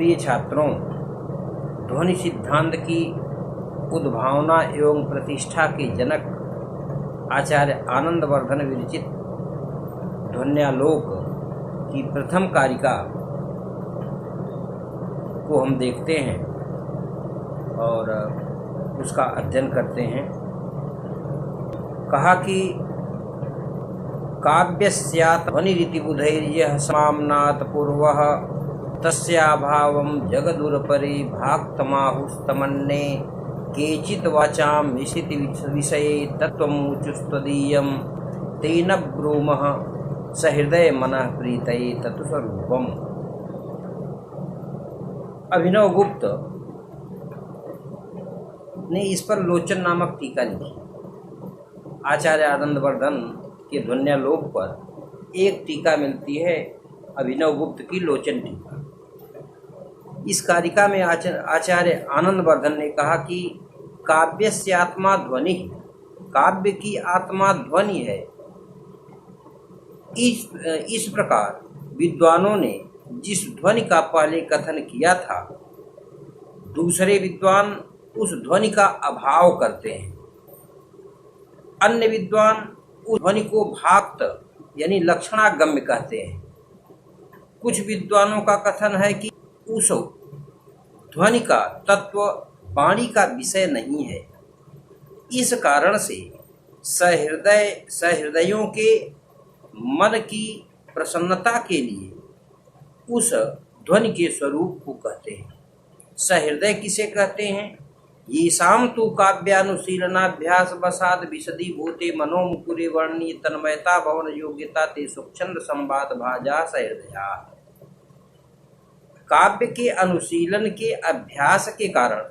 प्रिय छात्रों, ध्वनि सिद्धांत की उद्भावना एवं प्रतिष्ठा के जनक आचार्य आनंदवर्धन विरचित ध्वन्यालोक की प्रथम कारिका को हम देखते हैं और उसका अध्ययन करते हैं। कहा कि काव्यस्यात् ध्वनिरिति बुधैर्यः समाम्नात् पूर्वः तस्याभावं जगदुरपरि भाक्तमाहुस्तमन्ये केचित् वाचां विशिति विषये तत्त्वमुचुस्त्वदीयं तेन ब्रूमः सहृदय मनः प्रीतये तत्स्वरूपम्। अभिनव गुप्त ने इस पर लोचन नामक टीका लिखी। आचार्य आनंदवर्धन के ध्वन्यालोक पर एक टीका मिलती है, अभिनव गुप्त की लोचन टीका। इस कारिका में आचार्य आनंदवर्धन ने कहा कि काव्यस्य आत्मा ध्वनि, काव्य की आत्मा ध्वनि है। इस प्रकार विद्वानों ने जिस ध्वनि का पहले कथन किया था, दूसरे विद्वान उस ध्वनि का अभाव करते हैं। अन्य विद्वान उस ध्वनि को भाक्त यानी लक्षणागम्य कहते हैं। कुछ विद्वानों का कथन है कि उस ध्वनि का तत्व वाणी का विषय नहीं है। इस कारण से सहृदयों के मन की प्रसन्नता के लिए उस ध्वनि के स्वरूप को कहते हैं। सहृदय किसे कहते हैं? येषां तु काव्यानुशीलनाभ्यास वसाद विशदी भूते मनोमुकुरे वर्णनीय तन्मयता भवन योग्यता ते सुखछंद संवाद भाजा सहृदया। काव्य के अनुशीलन के अभ्यास के कारण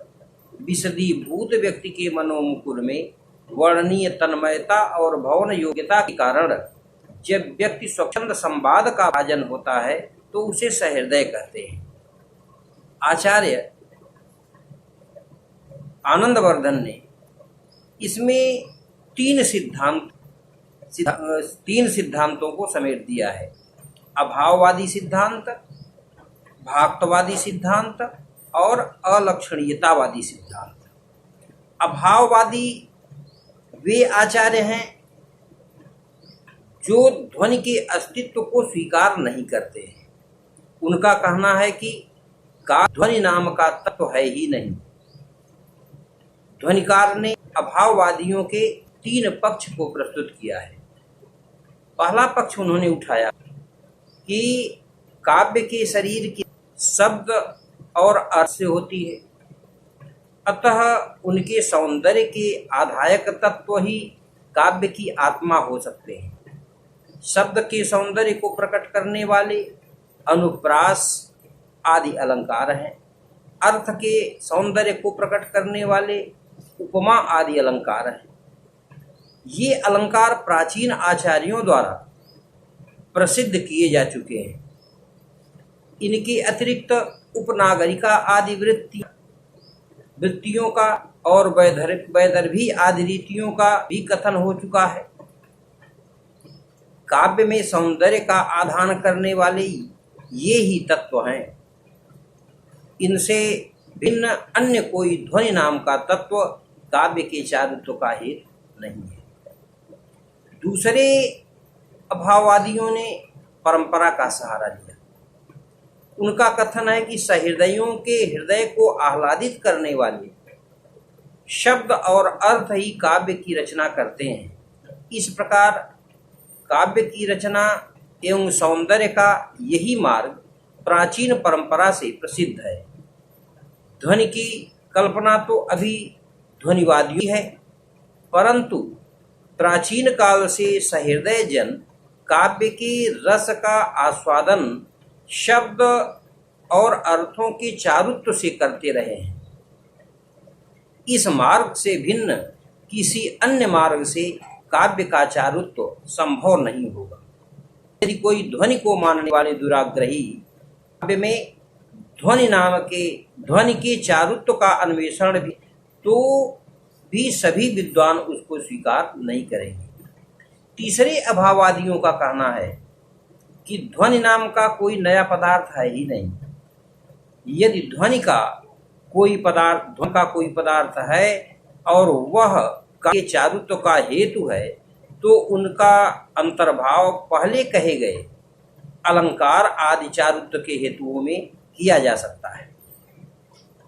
विशदीभूत व्यक्ति के मनोमुकुर में वर्णनीय तन्मयता और भवन योग्यता के कारण जब व्यक्ति स्वच्छंद संवाद का भाजन होता है तो उसे सहृदय कहते हैं। आचार्य आनंदवर्धन ने इसमें तीन सिद्धांतों को समेट दिया है: अभाववादी सिद्धांत, भाक्तवादी सिद्धांत और अलक्षणीयतावादी सिद्धांत। अभाववादी वे आचार्य हैं जो ध्वनि के अस्तित्व को स्वीकार नहीं करते हैं। उनका कहना है कि ध्वनि नाम का तत्व है ही नहीं। ध्वनिकार ने अभाववादियों के तीन पक्ष को प्रस्तुत किया है। पहला पक्ष उन्होंने उठाया कि काव्य के शरीर की शब्द और अर्थ से होती है, अतः उनके सौंदर्य के आधायक तत्व ही काव्य की आत्मा हो सकते हैं। शब्द के सौंदर्य को प्रकट करने वाले अनुप्रास आदि अलंकार हैं। अर्थ के सौंदर्य को प्रकट करने वाले उपमा आदि अलंकार हैं। ये अलंकार प्राचीन आचार्यों द्वारा प्रसिद्ध किए जा चुके हैं। इनके अतिरिक्त उपनागरिका आदि वृत्तियों का और वैदर्भी आदि रीतियों का भी कथन हो चुका है। काव्य में सौंदर्य का आधान करने वाले ये ही तत्व हैं। इनसे भिन्न अन्य कोई ध्वनि नाम का तत्व काव्य के चारुत्व का हेतु नहीं है। दूसरे अभाववादियों ने परंपरा का सहारा लिया। उनका कथन है कि सहृदयों के हृदय को आह्लादित करने वाले शब्द और अर्थ ही काव्य की रचना करते हैं। इस प्रकार काव्य की रचना एवं सौंदर्य का यही मार्ग प्राचीन परंपरा से प्रसिद्ध है। ध्वनि की कल्पना तो अभी ध्वनिवादी है, परंतु प्राचीन काल से सहृदय जन काव्य के रस का आस्वादन शब्द और अर्थों के चारुत्व से करते रहे हैं। इस मार्ग से भिन्न किसी अन्य मार्ग से काव्य का चारुत्व संभव नहीं होगा। यदि कोई ध्वनि को मानने वाले दुराग्रही काव्य में ध्वनि के चारुत्व का अन्वेषण भी सभी विद्वान उसको स्वीकार नहीं करेंगे। तीसरे अभाववादियों का कहना है कि ध्वनि नाम का कोई नया पदार्थ है ही नहीं। यदि ध्वनि का कोई पदार्थ है और वह के चारुत्व का हेतु है, तो उनका अंतर्भाव पहले कहे गए अलंकार आदि चारुत्व के हेतुओं में किया जा सकता है।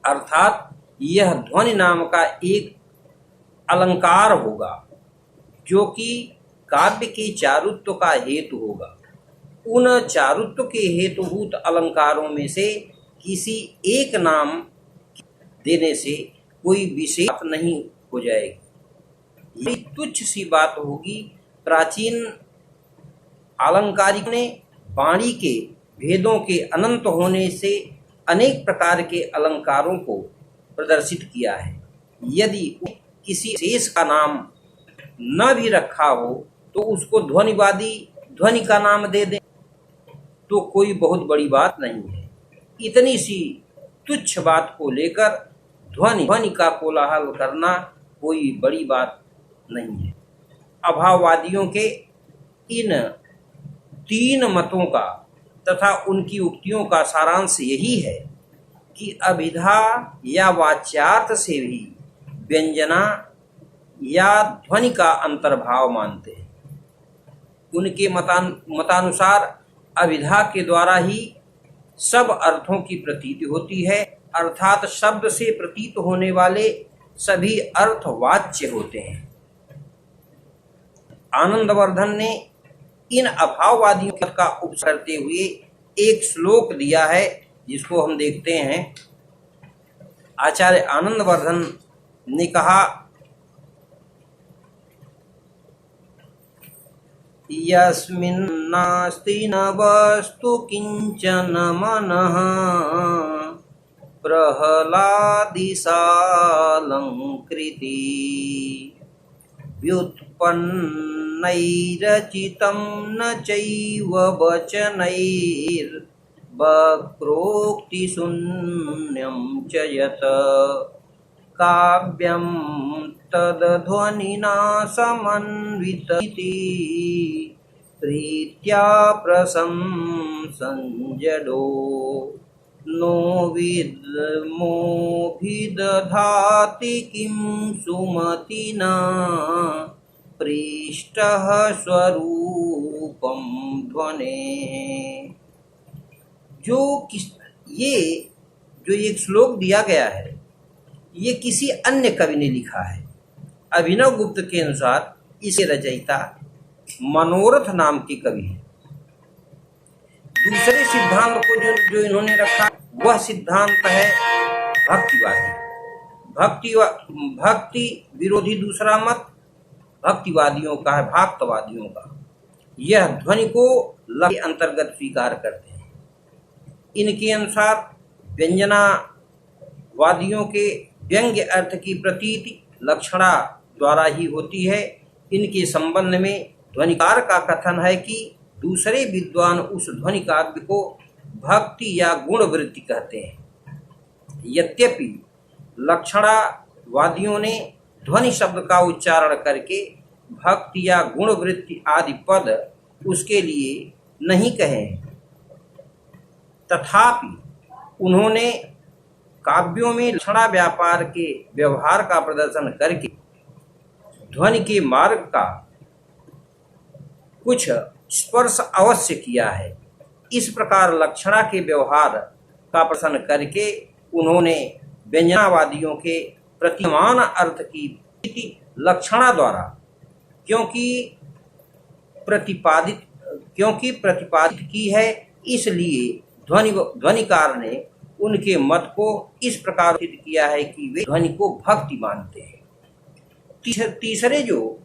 अर्थात यह ध्वनि नाम का एक अलंकार होगा जो कि काव्य के चारुत्व का हेतु होगा। उन चारुत्व के हेतुभूत अलंकारों में से किसी एक नाम देने से कोई विशेष नहीं हो जाएगी। ये तुच्छ सी बात होगी। प्राचीन अलंकारिक ने वाणी के भेदों के अनंत होने से अनेक प्रकार के अलंकारों को प्रदर्शित किया है। यदि किसी शेष का नाम न भी रखा हो तो उसको ध्वनिवादी ध्वनि का नाम दे दें तो कोई बहुत बड़ी बात नहीं है। इतनी सी तुच्छ बात को लेकर ध्वनि का कोलाहल करना कोई बड़ी बात नहीं है। अभाववादियों के इन तीन मतों का तथा उनकी उक्तियों का सारांश यही है कि अभिधा या वाच्यार्थ से भी व्यंजना या ध्वनि का अंतर्भाव मानते हैं। उनके मतानुसार अभिधा के द्वारा ही सब अर्थों की प्रतीति होती है, अर्थात शब्द से प्रतीत होने वाले सभी अर्थ वाच्य होते हैं। आनंदवर्धन ने इन अभाववादियों का उपसर्ग करते हुए एक श्लोक दिया है जिसको हम देखते हैं। आचार्य आनंदवर्धन ने कहा, यस्मिन्नास्ति न वस्तु किंचन मनः प्रहलादिशालंकृति व्युत्पन्नैरचितं न चैव वचनैर्वक्रोक्तिशून्यं च यत् काव्यं तद्ध्वनिना समन्वितमिति प्रीत्या प्रशंसञ्जडो नो विद्मोऽभिदधाति किं सुमतिना पृष्ठः स्वरूपं ध्वनेः। ये जो एक श्लोक दिया गया है ये किसी अन्य कवि ने लिखा है। अभिनव गुप्त के अनुसार इसे रचयिता मनोरथ नाम के कवि हैं। दूसरे सिद्धांत को जो इन्होंने रखा वह सिद्धांत है भक्तिवादी। भक्ति विरोधी दूसरा मत भक्तिवादियों का है, भाक्तवादियों का। यह ध्वनि को लय के अंतर्गत स्वीकार करते हैं। इनके अनुसार व्यंजनावादियों के व्यंग्य अर्थ की प्रतीति लक्षणा द्वारा ही होती है। इनके संबंध में ध्वनिकार का कथन है कि दूसरे विद्वान उस ध्वनि काव्य को भक्ति या गुणवृत्ति कहते हैं। यद्यपि लक्षणावादियों ने ध्वनि शब्द का उच्चारण करके भक्ति या गुणवृत्ति आदि पद उसके लिए नहीं कहे, तथापि उन्होंने काव्यों में लक्षणा व्यापार के व्यवहार का प्रदर्शन करके ध्वनि के मार्ग का कुछ स्पर्श अवश्य किया है। इस प्रकार लक्षणा के व्यवहार का प्रदर्शन करके उन्होंने व्यंजनावादियों के प्रतिमान अर्थ की लक्षणा द्वारा क्योंकि प्रतिपादित की है, इसलिए ध्वनिकार ने उनके मत को इस प्रकार सिद्ध किया है कि वे ध्वनि को भक्ति मानते हैं। तीसरे जो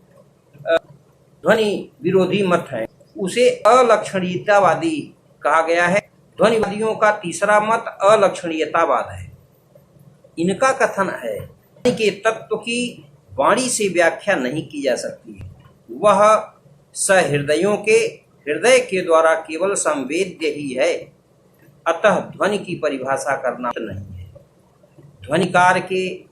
ध्वनि विरोधी मत है उसे अलक्षणीयतावादी कहा गया है। ध्वनिवादियों का तीसरा मत अलक्षणीयतावाद है। इनका कथन है के तत्व की वाणी से व्याख्या नहीं की जा सकती, वह सहृदयों के हृदय के द्वारा केवल संवेद्य ही है, अतः ध्वनि की परिभाषा करना नहीं है। ध्वनिकार के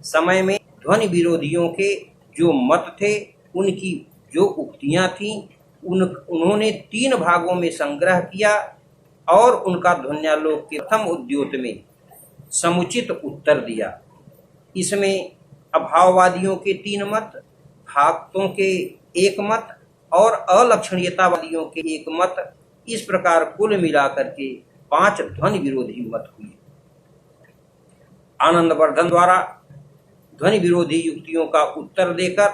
समय में ध्वनि विरोधियों के जो मत थे उनकी जो उक्तियां थीं उन्होंने 3 भागों में संग्रह किया और उनका ध्वन्यालोक के प्रथम उद्योत में समुचित उत्तर दिया। इसमें अभाववादियों के 3 मत, भाक्तों के 1 मत और अलक्षणीयतावादियों के 1 मत, इस प्रकार कुल मिलाकर के 5 ध्वनि विरोधी मत हुए। आनंदवर्धन द्वारा ध्वनि विरोधी युक्तियों का उत्तर देकर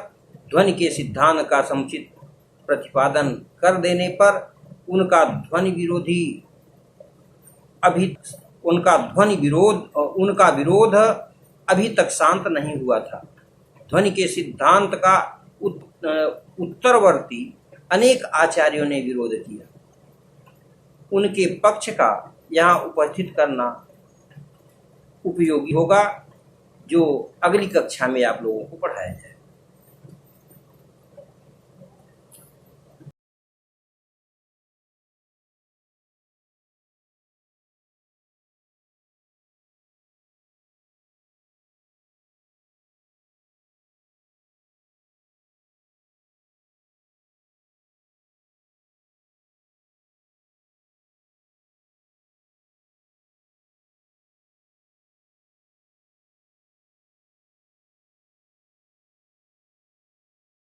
ध्वनि के सिद्धांत का समुचित प्रतिपादन कर देने पर उनका विरोध अभी तक शांत नहीं हुआ था। ध्वनि के सिद्धांत का उत्तरवर्ती अनेक आचार्यों ने विरोध किया। उनके पक्ष का यहाँ उपस्थित करना उपयोगी होगा, जो अगली कक्षा में आप लोगों को पढ़ाया जाए।